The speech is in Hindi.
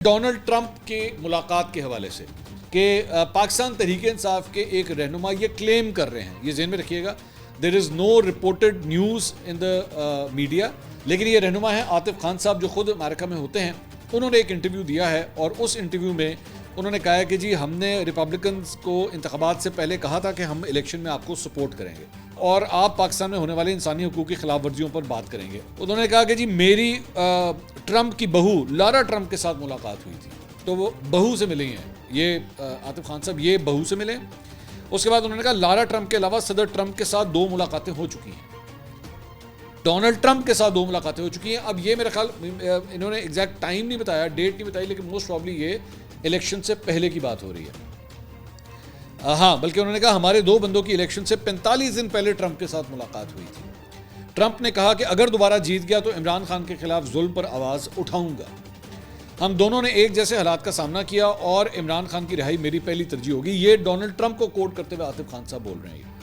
डोनाल्ड ट्रंप के मुलाकात के हवाले से कि पाकिस्तान तहरीक इंसाफ के एक रहनुमा ये क्लेम कर रहे हैं, ये ज़हन में रखिएगा, there is no reported news in the media, लेकिन ये रहनुमा है आतिफ खान साहब जो ख़ुद अमेरिका में होते हैं। उन्होंने एक इंटरव्यू दिया है और उस इंटरव्यू में उन्होंने कहा है कि जी हमने रिपब्लिकन्स को इंतखाबात से पहले कहा था कि हम इलेक्शन में आपको सपोर्ट करेंगे और आप पाकिस्तान में होने वाले इंसानी हकूक़ की खिलाफ वर्जियों पर बात करेंगे। उन्होंने कहा कि जी मेरी ट्रंप की बहू लारा ट्रंप के साथ मुलाकात हुई थी, तो वो बहू से मिले हैं, ये आतिफ खान साहब ये बहू से मिले। उसके बाद उन्होंने कहा लारा ट्रंप के अलावा सदर ट्रंप के साथ 2 मुलाकातें हो चुकी हैं, डोनाल्ड ट्रंप के साथ 2 मुलाकातें हो चुकी हैं। अब ये मेरा ख्याल इन्होंने एग्जैक्ट टाइम नहीं बताया, डेट नहीं बताई, लेकिन मोस्ट प्रॉब्ली ये इलेक्शन से पहले की बात हो रही है। हाँ, बल्कि उन्होंने कहा हमारे 2 बंदों की इलेक्शन से 45 दिन पहले ट्रंप के साथ मुलाकात हुई थी। ट्रंप ने कहा कि अगर दोबारा जीत गया तो इमरान खान के खिलाफ जुल्म पर आवाज़ उठाऊंगा। हम दोनों ने एक जैसे हालात का सामना किया और इमरान खान की रिहाई मेरी पहली तरजीह होगी। ये डोनाल्ड ट्रंप को कोट करते हुए आतिफ खान साहब बोल रहे हैं।